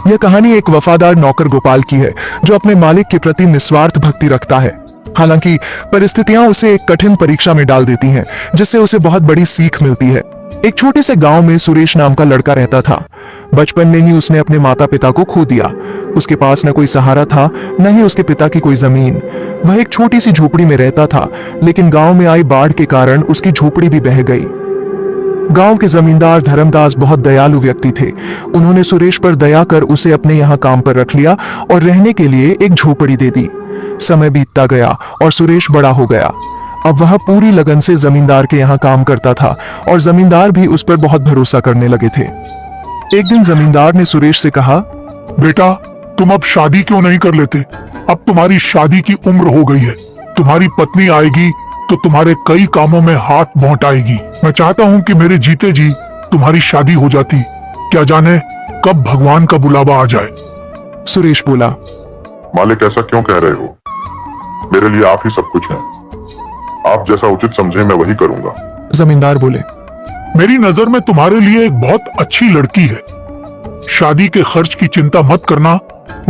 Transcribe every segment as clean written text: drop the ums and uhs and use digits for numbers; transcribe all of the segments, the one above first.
यह कहानी एक वफादार नौकर गोपाल की है जो अपने मालिक के प्रति निस्वार्थ भक्ति रखता है। हालांकि परिस्थितियां उसे एक कठिन परीक्षा में डाल देती हैं, जिससे उसे बहुत बड़ी सीख मिलती है। एक छोटे से गांव में सुरेश नाम का लड़का रहता था। बचपन में ही उसने अपने माता पिता को खो दिया। उसके पास न कोई सहारा था, न ही उसके पिता की कोई जमीन। वह एक छोटी सी झोपड़ी में रहता था, लेकिन गांव में आई बाढ़ के कारण उसकी झोपड़ी भी बह गई। गांव के जमींदार धर्मदास बहुत दयालु व्यक्ति थे। उन्होंने सुरेश पर दया कर उसे अपने यहाँ काम पर रख लिया और रहने के लिए एक झोपड़ी दे दी। समय बीतता गया और सुरेश बड़ा हो गया। अब वह पूरी लगन से जमींदार के यहाँ काम करता था और जमींदार भी उस पर बहुत भरोसा करने लगे थे। एक दिन जमींदार ने सुरेश से कहा, बेटा, तुम अब शादी क्यों नहीं कर लेते? अब तुम्हारी शादी की उम्र हो गई है। तुम्हारी पत्नी आएगी तो तुम्हारे कई कामों में हाथ बौंटाएगी। मैं चाहता हूँ कि मेरे जीते जी तुम्हारी शादी हो जाती। क्या जाने कब भगवान का बुलावा आ जाए। सुरेश बोला, मालिक, ऐसा क्यों कह रहे हो? मेरे लिए आप ही सब कुछ हैं। आप जैसा उचित समझे मैं वही करूंगा। जमींदार बोले, मेरी नजर में तुम्हारे लिए एक बहुत अच्छी लड़की है। शादी के खर्च की चिंता मत करना,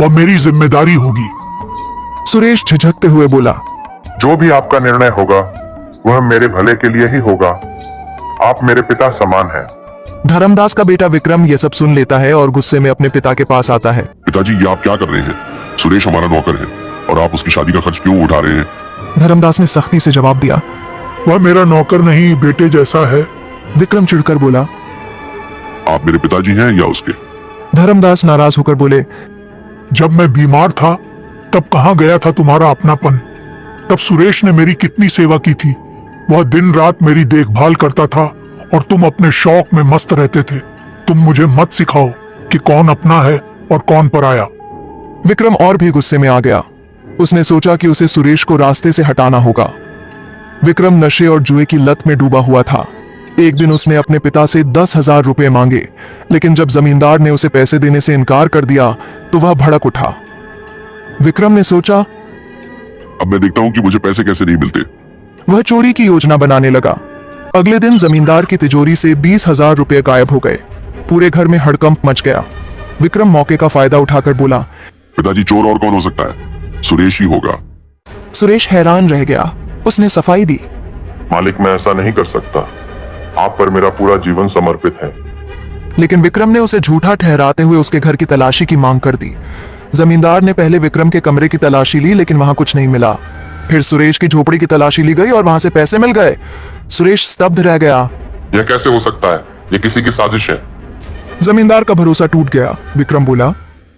वह मेरी जिम्मेदारी होगी। सुरेश झिझकते हुए बोला, जो भी आपका निर्णय होगा वह मेरे भले के लिए ही होगा। आप मेरे पिता समान हैं। धर्मदास का बेटा विक्रम ये सब सुन लेता है और गुस्से में अपने पिता के पास आता है। पिताजी, ये आप क्या कर रहे हैं? सुरेश हमारा नौकर है और आप उसकी शादी का खर्च क्यों उठा रहे हैं? धर्मदास ने सख्ती से जवाब दिया। वह मेरा नौकर नहीं, बेटे जैसा है। विक्रम चिढ़कर बोला, आप मेरे पिताजी हैं या उसके? धर्मदास नाराज होकर बोले, जब मैं बीमार था तब कहाँ गया था तुम्हारा अपनापन? तब सुरेश ने मेरी कितनी सेवा की थी। वह दिन रात मेरी देखभाल करता था और तुम अपने शौक में मस्त रहते थे। तुम मुझे मत सिखाओ कि कौन अपना है और कौन पराया। विक्रम और भी गुस्से में आ गया। उसने सोचा कि उसे सुरेश को रास्ते से हटाना होगा। विक्रम नशे और जुए की लत में डूबा हुआ था। एक दिन उसने अपने पिता से 10,000 रुपए मांगे, लेकिन जब जमींदार ने उसे पैसे देने से इनकार कर दिया तो वह भड़क उठा। विक्रम ने सोचा, अब मैं देखता हूँ कि मुझे पैसे कैसे नहीं मिलते। वह चोरी की योजना बनाने लगा। अगले दिन जमींदार की तिजोरी से 20,000 रुपए गायब हो गए। पूरे घर में हड़कंप मच गया। विक्रम मौके का फायदा उठाकर बोला, पिताजी, चोर और कौन हो सकता है? सुरेश ही होगा। सुरेश हैरान रह गया। उसने सफाई दी, मालिक, मैं ऐसा नहीं कर सकता। आप पर मेरा पूरा जीवन समर्पित है। लेकिन विक्रम ने उसे झूठा ठहराते हुए उसके घर की तलाशी की मांग कर दी। जमींदार ने पहले विक्रम के कमरे की तलाशी ली, लेकिन वहां कुछ नहीं मिला। फिर सुरेश की झोपड़ी की तलाशी ली गई और वहां से पैसे मिल गए। सुरेश स्तब्ध रह गया। यह कैसे हो सकता है? यह किसी की साजिश है। जमींदार का भरोसा टूट गया। विक्रम बोला,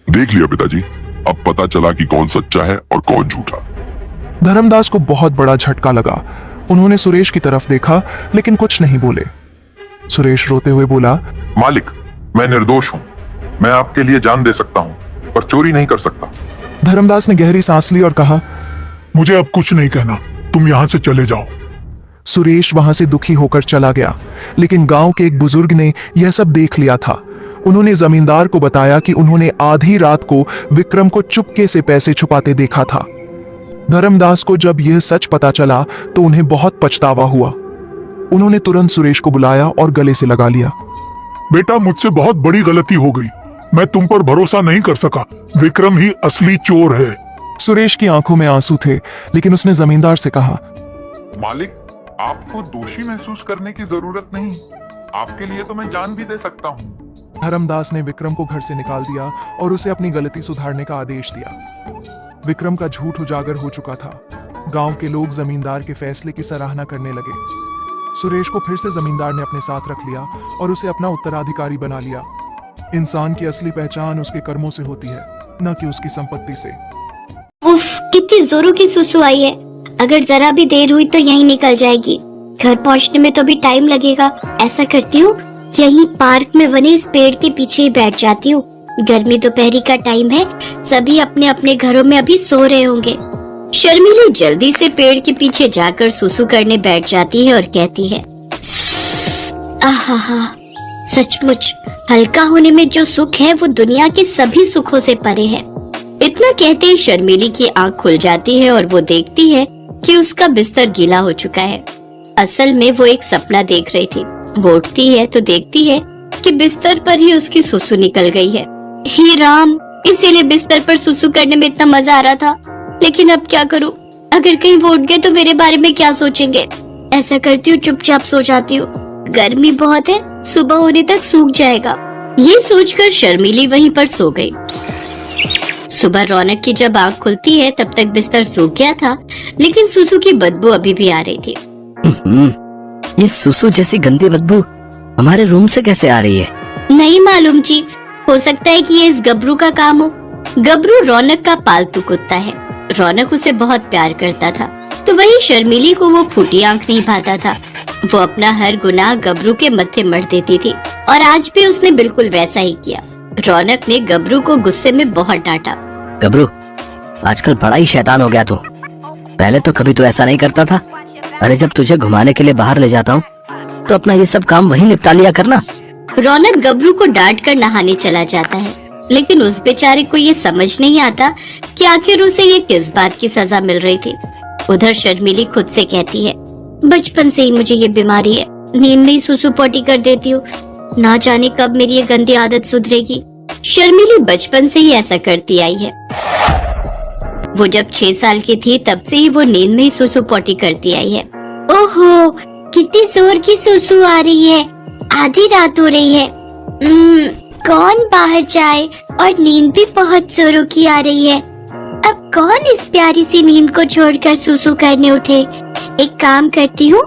देख लिया पिताजी, अब पता चला कि कौन सच्चा है और कौन झूठा। धर्मदास को बहुत बड़ा झटका लगा। उन्होंने सुरेश की तरफ देखा, लेकिन कुछ नहीं बोले। सुरेश रोते हुए बोला, मालिक, मैं निर्दोष हूँ। मैं आपके लिए जान दे सकता हूँ, पर चोरी नहीं कर सकता। धर्मदास ने गहरी सांस ली और कहा, मुझे अब कुछ नहीं कहना, तुम यहाँ से चले जाओ। सुरेश वहां से दुखी होकर चला गया। लेकिन गांव के एक बुजुर्ग ने यह सब देख लिया था। उन्होंने जमींदार को बताया कि उन्होंने आधी रात को विक्रम को चुपके से पैसे छुपाते देखा था। धर्मदास को जब यह सच पता चला तो उन्हें बहुत पछतावा हुआ। उन्होंने तुरंत सुरेश को बुलाया और गले से लगा लिया। बेटा, मुझसे बहुत बड़ी गलती हो गई। मैं तुम पर भरोसा नहीं कर सका। विक्रम ही असली चोर है। सुरेश की आंखों में आंसू थे, लेकिन उसने जमींदार से कहा, मालिक, आपको दोषी महसूस करने की जरूरत नहीं। आपके लिए तो मैं जान भी दे सकता हूँ। धर्मदास ने विक्रम को घर से निकाल दिया और उसे अपनी गलती सुधारने का आदेश दिया। विक्रम का झूठ उजागर हो चुका था। गांव के लोग जमींदार के फैसले की सराहना करने लगे। सुरेश को फिर से जमींदार ने अपने साथ रख लिया और उसे अपना उत्तराधिकारी बना लिया। इंसान की असली पहचान उसके कर्मों से होती है, न कि उसकी संपत्ति से। उफ, कितनी जोरों की सुसु आई है। अगर जरा भी देर हुई तो यहीं निकल जाएगी। घर पहुंचने में तो भी टाइम लगेगा। ऐसा करती हूँ, यहीं पार्क में बने इस पेड़ के पीछे ही बैठ जाती हूँ। गर्मी दोपहरी का टाइम है, सभी अपने अपने घरों में अभी सो रहे होंगे। शर्मिली जल्दी से पेड़ के पीछे जाकर सुसु करने बैठ जाती है और कहती है, आहा, सचमुच हल्का होने में जो सुख है वो दुनिया के सभी सुखों से परे है। इतना कहते ही शर्मिली की आंख खुल जाती है और वो देखती है कि उसका बिस्तर गीला हो चुका है। असल में वो एक सपना देख रही थी। वो उठती है तो देखती है कि बिस्तर पर ही उसकी सुसु निकल गई है। हे राम, इसीलिए बिस्तर पर सुसु करने में इतना मजा आ रहा था। लेकिन अब क्या करूं? अगर कहीं वो उठ गए तो मेरे बारे में क्या सोचेंगे? ऐसा करती हूँ, चुपचाप सो जाती हूँ। गर्मी बहुत है, सुबह होने तक सूख जाएगा। ये सोचकर शर्मीली वहीं पर सो गई। सुबह रौनक की जब आँख खुलती है तब तक बिस्तर सूख गया था, लेकिन सुसु की बदबू अभी भी आ रही थी। ये सुसु जैसी गंदी बदबू हमारे रूम से कैसे आ रही है? नहीं मालूम जी, हो सकता है कि ये इस गबरू का काम हो। गबरू रौनक का पालतू कुत्ता है। रौनक उसे बहुत प्यार करता था, तो वही शर्मीली को वो फूटी आंख नहीं पाता था। वो अपना हर गुनाह गबरू के मत्थे मढ़ देती थी और आज भी उसने बिल्कुल वैसा ही किया। रौनक ने गबरू को गुस्से में बहुत डांटा। गबरू, आजकल बड़ा ही शैतान हो गया तू। पहले तो कभी तू ऐसा नहीं करता था। अरे जब तुझे घुमाने के लिए बाहर ले जाता हूँ तो अपना ये सब काम वहीं निपटा लिया करना। रौनक गबरू को डांट कर नहाने चला जाता है, लेकिन उस बेचारे को ये समझ नहीं आता कि आखिर उसे ये किस बात की सजा मिल रही थी। उधर शर्मीली खुद से कहती है, बचपन से ही मुझे ये बीमारी है, नींद में ही सुसु पोटी कर देती हूँ। ना जाने कब मेरी ये गंदी आदत सुधरेगी। शर्मीली बचपन से ही ऐसा करती आई है। वो जब 6 साल की थी तब से ही वो नींद में ही सुसु पोटी करती आई है। ओहो, कितनी जोर की सुसु आ रही है। आधी रात हो रही है। कौन बाहर जाए, और नींद भी बहुत जोरों की आ रही है। अब कौन इस प्यारी सी नींद को छोड़कर सुसु करने उठे। एक काम करती हूँ,